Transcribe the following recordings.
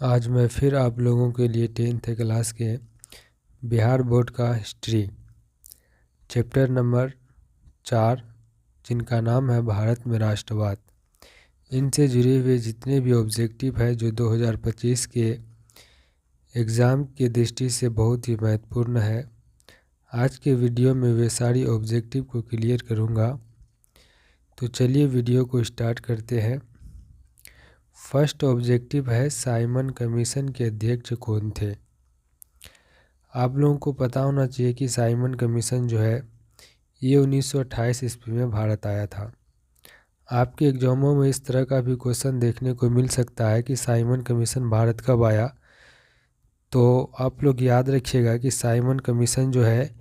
आज मैं फिर आप लोगों के लिए 10th क्लास के बिहार बोर्ड का हिस्ट्री चैप्टर नंबर 4 जिनका नाम है भारत में राष्ट्रवाद, इनसे जुड़े हुए जितने भी ऑब्जेक्टिव है जो 2025 के एग्ज़ाम की दृष्टि से बहुत ही महत्वपूर्ण है। आज के वीडियो में वे सारी ऑब्जेक्टिव को क्लियर करूँगा। तो चलिए वीडियो को स्टार्ट करते हैं। फर्स्ट ऑब्जेक्टिव है साइमन कमीशन के अध्यक्ष कौन थे। आप लोगों को पता होना चाहिए कि साइमन कमीशन जो है ये 1928 ईस्वी में भारत आया था। आपके एग्जामों में इस तरह का भी क्वेश्चन देखने को मिल सकता है कि साइमन कमीशन भारत कब आया। तो आप लोग याद रखिएगा कि साइमन कमीशन जो है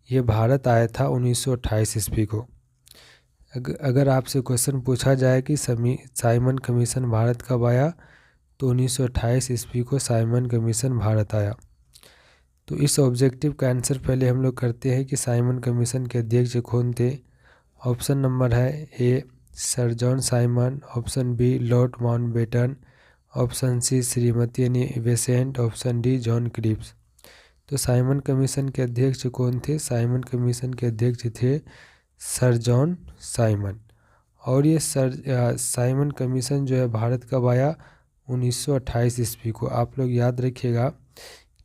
ये भारत आया था 1928 ईस्वी को। अगर आपसे क्वेश्चन पूछा जाए कि साइमन कमीशन भारत कब आया, तो 1928 ईस्वी को साइमन कमीशन भारत आया। तो इस ऑब्जेक्टिव का आंसर पहले हम लोग करते हैं कि साइमन कमीशन के अध्यक्ष कौन थे। ऑप्शन नंबर है A sir John Simon, option B lord Mountbatten, option C Shrimati Annie Besant, option D John Cripps. तो साइमन कमीशन के अध्यक्ष कौन थे? साइमन कमीशन के अध्यक्ष थे सर जॉन साइमन। और ये साइमन कमीशन जो है भारत कब आया? 1928 ईस्वी को। आप लोग याद रखिएगा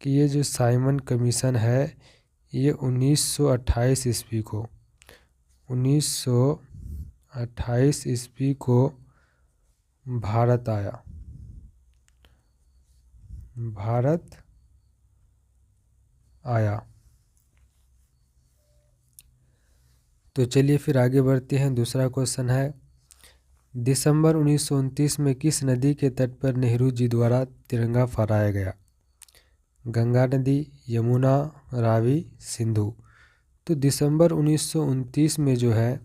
कि ये जो साइमन कमीशन है ये 1928 ईस्वी को 1928 ईस्वी को भारत आया। तो चलिए फिर आगे बढ़ते हैं। दूसरा क्वेश्चन है दिसंबर 1929 में किस नदी के तट पर नेहरू जी द्वारा तिरंगा फहराया गया? गंगा नदी, यमुना, रावी, सिंधु। तो दिसंबर 1929 में जो है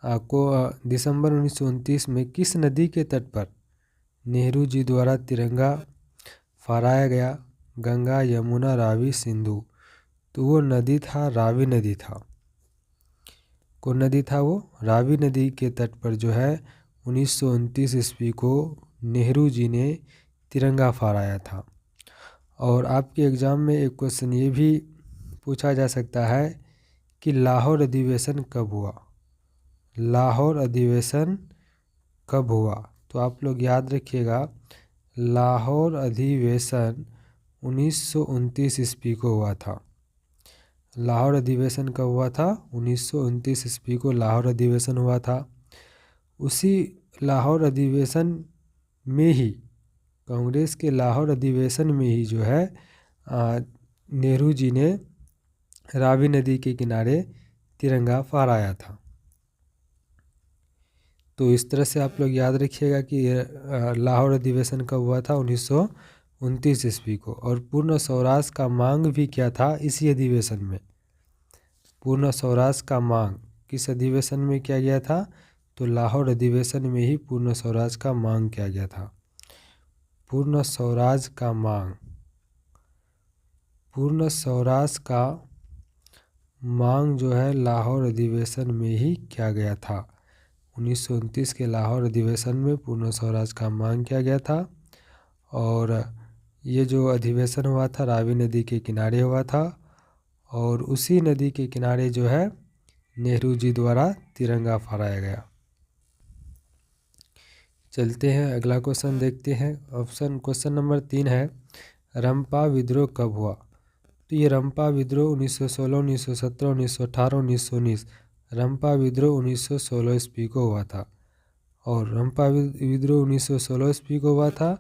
दिसंबर 1929 में किस नदी के तट पर नेहरू जी द्वारा तिरंगा फहराया गया? गंगा, यमुना, रावी, सिंधु। तो वो नदी था रावी नदी था। कौन नदी था वो? रावी नदी के तट पर जो है 1929 ईस्वी को नेहरू जी ने तिरंगा फहराया था। और आपके एग्ज़ाम में एक क्वेश्चन ये भी पूछा जा सकता है कि लाहौर अधिवेशन कब हुआ? लाहौर अधिवेशन कब हुआ? तो आप लोग याद रखिएगा लाहौर अधिवेशन 1929 ईस्वी को हुआ था। लाहौर अधिवेशन कब हुआ था? 1929 ईस्वी को लाहौर अधिवेशन हुआ था। उसी लाहौर अधिवेशन में ही कांग्रेस के लाहौर अधिवेशन में ही जो है नेहरू जी ने रावी नदी के किनारे तिरंगा फहराया था। तो इस तरह से आप लोग याद रखिएगा कि लाहौर अधिवेशन कब हुआ था? 1929 ईस्वी को। और पूर्ण स्वराष्ट्र का मांग भी क्या था इसी अधिवेशन में? पूर्ण स्वराष्ट्र का मांग किस अधिवेशन में किया गया था? तो लाहौर अधिवेशन में ही पूर्ण स्वराज्य का मांग किया गया था। पूर्ण स्वराज्य का मांग जो है लाहौर अधिवेशन में ही किया गया था। 1929 के लाहौर अधिवेशन में पूर्ण स्वराज्य का मांग किया गया था। और ये जो अधिवेशन हुआ था रावी नदी के किनारे हुआ था। और उसी नदी के किनारे जो है नेहरू जी द्वारा तिरंगा फहराया गया। चलते हैं अगला क्वेश्चन देखते हैं। क्वेश्चन नंबर 3 है रंपा विद्रोह कब हुआ? तो ये रंपा विद्रोह 1916, 1917, 1918, 1919। रंपा विद्रोह 1916 ईस्वी को हुआ था। और रंपा विद्रोह 1916 ईस्वी को हुआ था।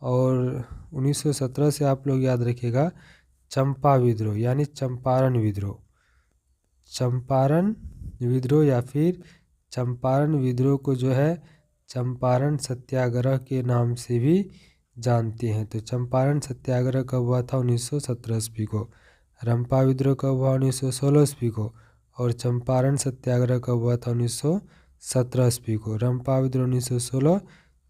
और 1917 से आप लोग याद रखिएगा चंपा विद्रोह यानी चंपारण विद्रोह या फिर चंपारण विद्रोह को जो है चंपारण सत्याग्रह के नाम से भी जानते हैं। तो चंपारण सत्याग्रह कब हुआ था? 1917 ईस्वी को। रंपा विद्रोह कब हुआ? 1916 ईस्वी को। और चंपारण सत्याग्रह कब हुआ था? 1917 ईस्वी को। रंपा विद्रोह 1916,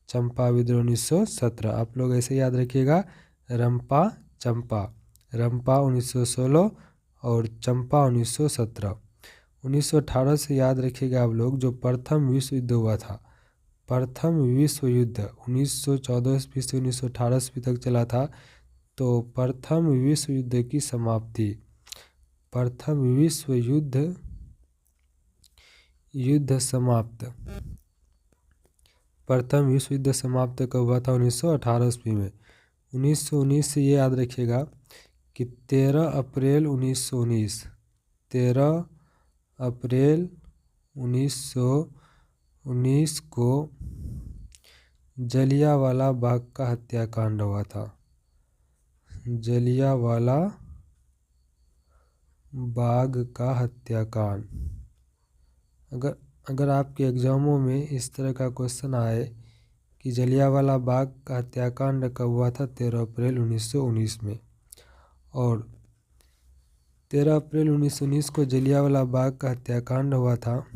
चंपा विद्रोह 1917। आप लोग ऐसे याद रखिएगा रंपा 1916 और चंपा 1917। 1918 से याद रखिएगा आप लोग जो प्रथम विश्व युद्ध हुआ था प्रथम विश्व युद्ध 1914 ईस्वी से 1918 ईस्वी तक चला था। तो प्रथम विश्व युद्ध की समाप्ति, प्रथम विश्व युद्ध समाप्त, प्रथम विश्व युद्ध समाप्त कब हुआ था? 1918 ईस्वी में। 1919 से ये याद रखिएगा कि 13 अप्रैल 1919, 13 अप्रैल 1919 को जलियांवाला बाग का हत्याकांड हुआ था। जलियांवाला बाग का हत्याकांड। अगर आपके एग्जामों में इस तरह का क्वेश्चन आए कि जलियांवाला बाग का हत्याकांड कब हुआ था? 13 अप्रैल 1919 में। और 13 अप्रैल 1919 को जलियांवाला बाग का हत्याकांड हुआ था।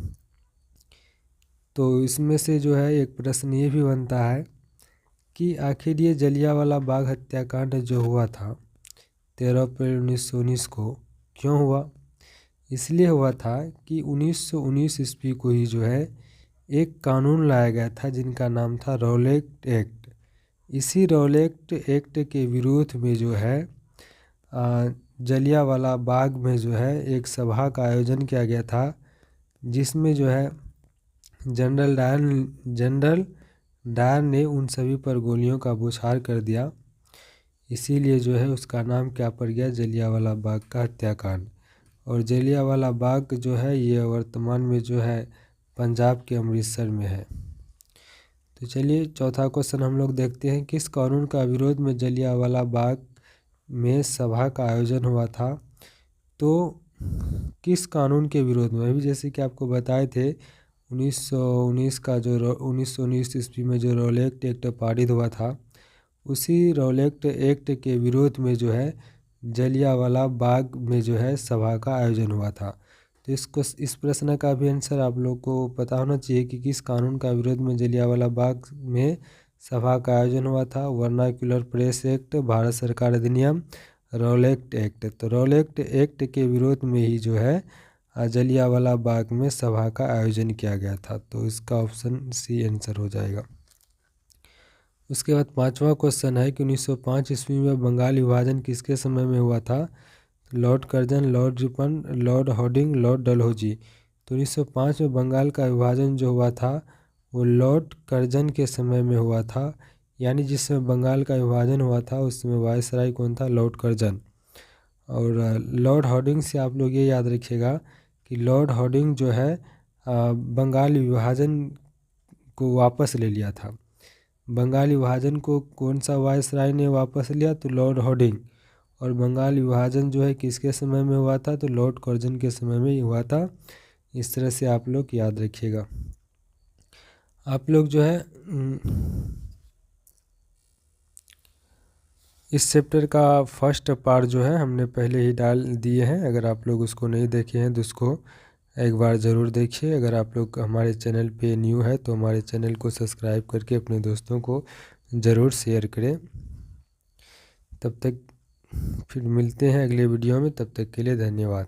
तो इसमें से जो है एक प्रश्न ये भी बनता है कि आखिर ये जलियांवाला बाग हत्याकांड जो हुआ था 13 अप्रैल 1919 को क्यों हुआ? इसलिए हुआ था कि 1919 ईस्वी को ही जो है एक कानून लाया गया था जिनका नाम था रॉलेट एक्ट। इसी रॉलेट एक्ट के विरोध में जो है जलियांवाला बाग में जो है एक सभा का आयोजन किया गया था, जिसमें जो है जनरल डायर ने उन सभी पर गोलियों का बौछार कर दिया। इसीलिए जो है उसका नाम क्या पड़ गया? जलियांवाला बाग का हत्याकांड। और जलियांवाला बाग जो है ये वर्तमान में जो है पंजाब के अमृतसर में है। तो चलिए चौथा क्वेश्चन हम लोग देखते हैं। किस कानून का विरोध में जलियांवाला बाग में सभा का आयोजन हुआ था? तो किस कानून के विरोध में? अभी जैसे कि आपको बताए थे 1919 का जो 1919 ईस्वी में जो रॉलेट एक्ट पारित हुआ था, उसी रॉलेट एक्ट के विरोध में जो है जलियांवाला बाग में जो है सभा का आयोजन हुआ था। तो इस प्रश्न का भी आंसर आप लोग को पता होना चाहिए कि किस कानून का विरोध में जलियांवाला बाग में सभा का आयोजन हुआ था। वर्नाक्युलर प्रेस एक्ट, भारत सरकार अधिनियम, रॉलेट एक्ट। तो रॉलेट एक्ट के विरोध में ही जो है जलियांवाला बाग में सभा का आयोजन किया गया था। तो इसका ऑप्शन सी आंसर हो जाएगा। उसके बाद पांचवा क्वेश्चन है कि 1905 ईस्वी में बंगाल विभाजन किसके समय में हुआ था? Lord Curzon, Lord Ripon, Lord Harding, Lord Dalhousie. तो 1905 में बंगाल का विभाजन जो हुआ था वो लॉर्ड कर्जन के समय में हुआ था। यानी जिस समय बंगाल का विभाजन हुआ था उस समय वायसराय कौन था? Lord Curzon. और लॉर्ड हॉर्डिंग से आप लोग ये याद रखिएगा कि लॉर्ड हॉर्डिंग जो है बंगाल विभाजन को वापस ले लिया था। बंगाल विभाजन को कौन सा वायसराय ने वापस लिया? तो लॉर्ड हॉर्डिंग। और बंगाल विभाजन जो है किसके समय में हुआ था? तो लॉर्ड कर्जन के समय में ही हुआ था। इस तरह से आप लोग याद रखिएगा। आप लोग जो है इस चैप्टर का फर्स्ट पार्ट जो है हमने पहले ही डाल दिए हैं। अगर आप लोग उसको नहीं देखे हैं तो उसको एक बार ज़रूर देखिए। अगर आप लोग हमारे चैनल पे न्यू है तो हमारे चैनल को सब्सक्राइब करके अपने दोस्तों को ज़रूर शेयर करें। तब तक फिर मिलते हैं अगले वीडियो में। तब तक के लिए धन्यवाद।